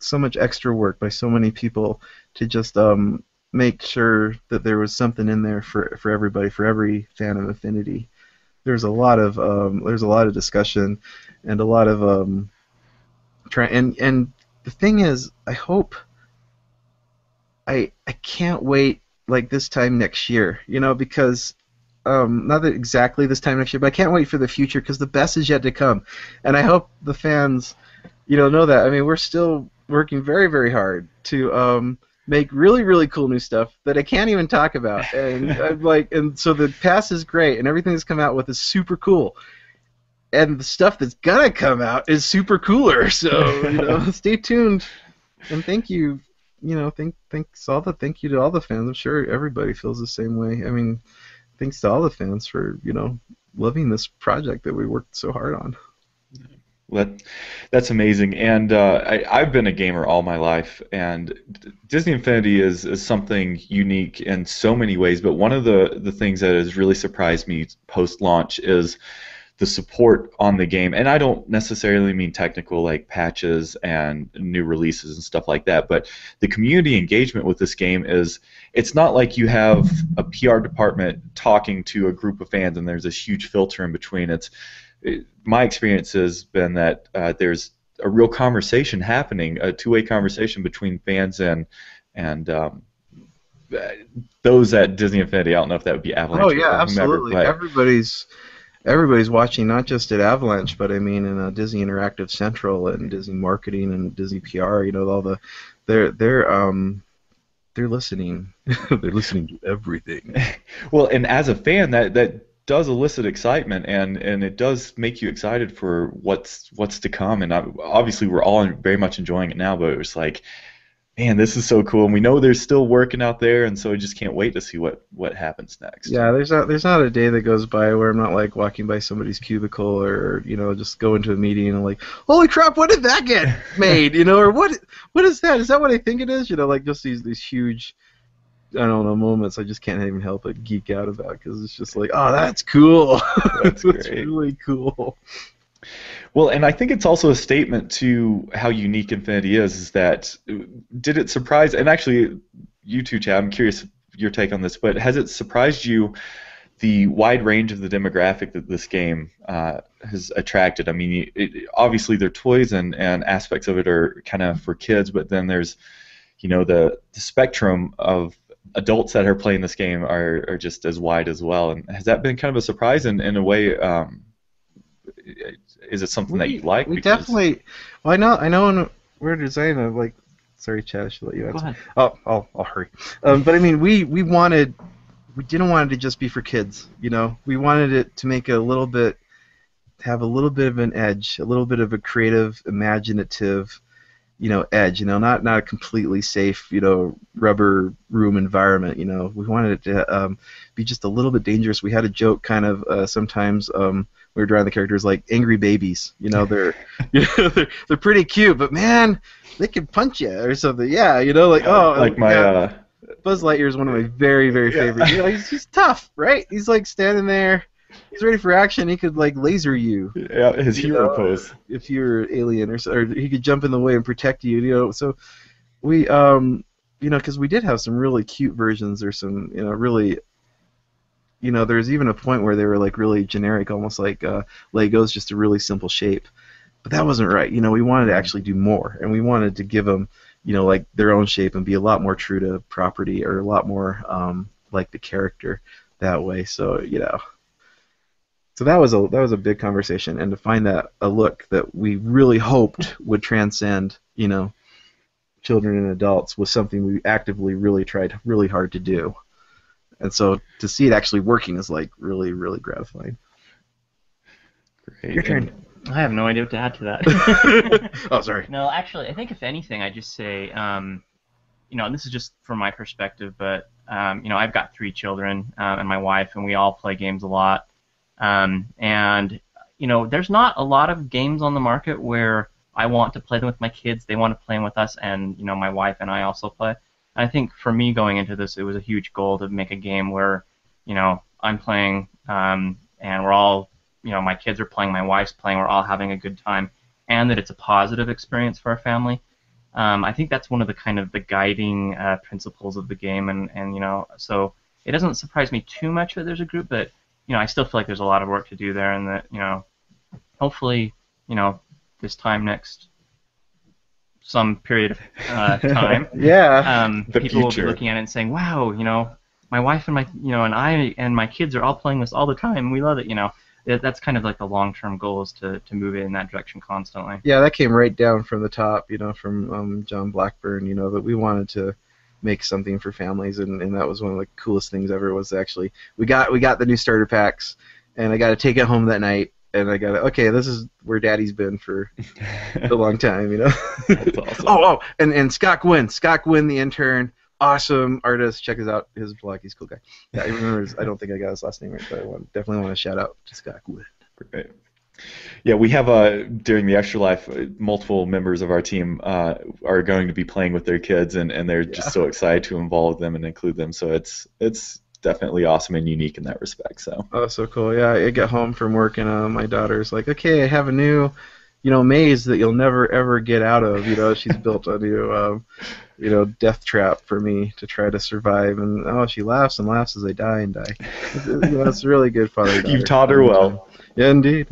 so much extra work by so many people to just make sure that there was something in there for everybody, for every fan of Infinity. There's a lot of discussion and a lot of and the thing is, I hope I can't wait like this time next year, because not that exactly this time next year, but I can't wait for the future because the best is yet to come, and I hope the fans, know that. I mean, we're still working very, very hard to make really, really cool new stuff that I can't even talk about, and and so the past is great, and everything that's come out with is super cool, and the stuff that's gonna come out is super cooler. So stay tuned, and thank you. Thank you to all the fans. I'm sure everybody feels the same way. I mean, thanks to all the fans for loving this project that we worked so hard on. That's amazing, and I've been a gamer all my life, and Disney Infinity is something unique in so many ways. But one of the things that has really surprised me post launch is the support on the game, and I don't necessarily mean technical like patches and new releases and stuff like that, but the community engagement with this game it's not like you have a PR department talking to a group of fans and there's this huge filter in between. My experience has been that there's a real conversation happening, a two-way conversation between fans and those at Disney Infinity. I don't know if that would be Avalanche Oh yeah, or whomever, absolutely. but Everybody's watching, not just at Avalanche, but I mean in Disney Interactive Central and Disney Marketing and Disney PR. You know, all the they're listening. They're listening to everything. well, and as a fan, that does elicit excitement, and it does make you excited for what's to come. And obviously, we're all very much enjoying it now. But it was like, man, this is so cool, and we know there's still working out there, and so I just can't wait to see what happens next. Yeah, there's not a day that goes by where I'm not like walking by somebody's cubicle or just go into a meeting and like, holy crap, when did that get made? Or what is that? Is that what I think it is? Like just these huge, I don't know, moments I just can't even help but geek out about because it's just like, oh, that's cool. That's That's great. really cool. Well, and I think it's also a statement to how unique Infinity is that did it surprise, and actually you too, Chad, I'm curious your take on this, but has it surprised you the wide range of the demographic that this game has attracted? I mean, obviously their toys and aspects of it are kind of for kids, but then there's, the spectrum of adults that are playing this game are just as wide as well. And has that been kind of a surprise in a way? Is it something that you like? We definitely. Well, I know. When we're designing, like, sorry, Chad, I should let you answer. Go ahead. Oh, I'll hurry. But I mean, we didn't want it to just be for kids. We wanted it to make have a little bit of an edge, a little bit of a creative, imaginative, edge. Not a completely safe, rubber room environment. We wanted it to be just a little bit dangerous. We had a joke kind of sometimes. We were drawing the characters like angry babies. They're they're pretty cute, but man, they can punch you or something. Yeah, like my. Yeah. Buzz Lightyear is one of my very, very favorites. He's tough, right? He's like standing there. He's ready for action. He could like laser you. Yeah, his hero pose. If you're an alien, or he could jump in the way and protect you. So we, because we did have some really cute versions. There's some, really. There's even a point where they were like really generic, almost like Legos, just a really simple shape. But that wasn't right. We wanted to actually do more, and we wanted to give them, like their own shape and be a lot more true to property, or a lot more like the character that way. So so that was a big conversation, and to find that a look that we really hoped would transcend, children and adults was something we actively really tried really hard to do. And so to see it actually working is like really, really gratifying. Great. Your turn. I have no idea what to add to that. Oh, sorry. No, actually, I think if anything, I'd just say, and this is just from my perspective, but, I've got 3 children and my wife, and we all play games a lot. And there's not a lot of games on the market where I want to play them with my kids, they want to play them with us, and, my wife and I also play. I think for me going into this, it was a huge goal to make a game where, I'm playing and we're all, my kids are playing, my wife's playing, we're all having a good time, and that it's a positive experience for our family. I think that's one of the kind of the guiding principles of the game, and so it doesn't surprise me too much that there's a group, but I still feel like there's a lot of work to do there, and that hopefully this time next some period of time, yeah, people will be looking at it and saying, wow, my wife and my and I and my kids are all playing this all the time. We love it. That's kind of like the long-term goal, is to move it in that direction constantly. Yeah, that came right down from the top, from John Blackburn, that we wanted to make something for families, and that was one of the coolest things ever. Was actually we got the new starter packs, and I got to take it home that night, and I got to, okay, this is where Daddy's been for a long time, That's awesome. Oh, and Scott Gwynn, the intern. Awesome artist. Check out his blog. He's a cool guy. Yeah, I remember. I don't think I got his last name right, but I definitely want to shout out to Scott Wood. Great. Yeah, we have during the Extra Life, multiple members of our team are going to be playing with their kids, and they're just so excited to involve them and include them. So it's definitely awesome and unique in that respect. So. Oh, so cool. Yeah, I get home from work and my daughter's like, okay, I have a new, maze that you'll never ever get out of. She's built a new, death trap for me to try to survive. And she laughs and laughs as I die and die. It's really good father-daughter. You've taught her well. Yeah, indeed.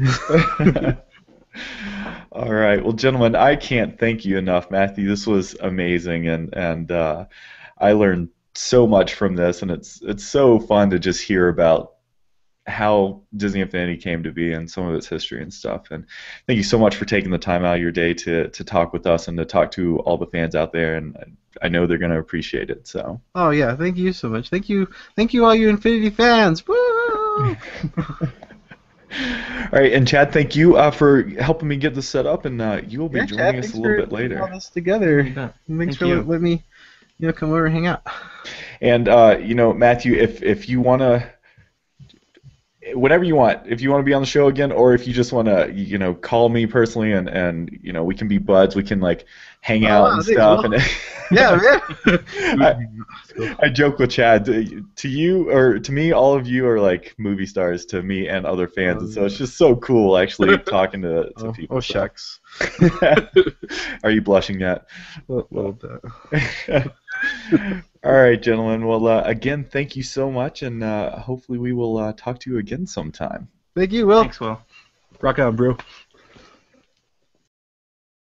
All right. Well, gentlemen, I can't thank you enough, Matthew. This was amazing, and I learned so much from this, and it's so fun to just hear about how Disney Infinity came to be and some of its history and stuff. And thank you so much for taking the time out of your day to talk with us and to talk to all the fans out there. And I know they're going to appreciate it. So. Oh yeah, thank you so much. Thank you, all you Infinity fans. Woo! All right, and Chad, thank you for helping me get this set up, and you will be joining us a little bit later. All this together. Thanks for letting me, come over and hang out. And Matthew, if you want to, whatever you want, if you want to be on the show again, or if you just want to, call me personally, and we can be buds, we can like hang out and stuff. And yeah. I joke with Chad. To you or to me, all of you are like movie stars to me and other fans, and so it's just so cool actually talking to people. Oh shucks. Are you blushing yet? A little bit. All right, gentlemen. Well, again, thank you so much, and hopefully we will talk to you again sometime. Thank you, Will. Thanks, Will. Rock on, bro.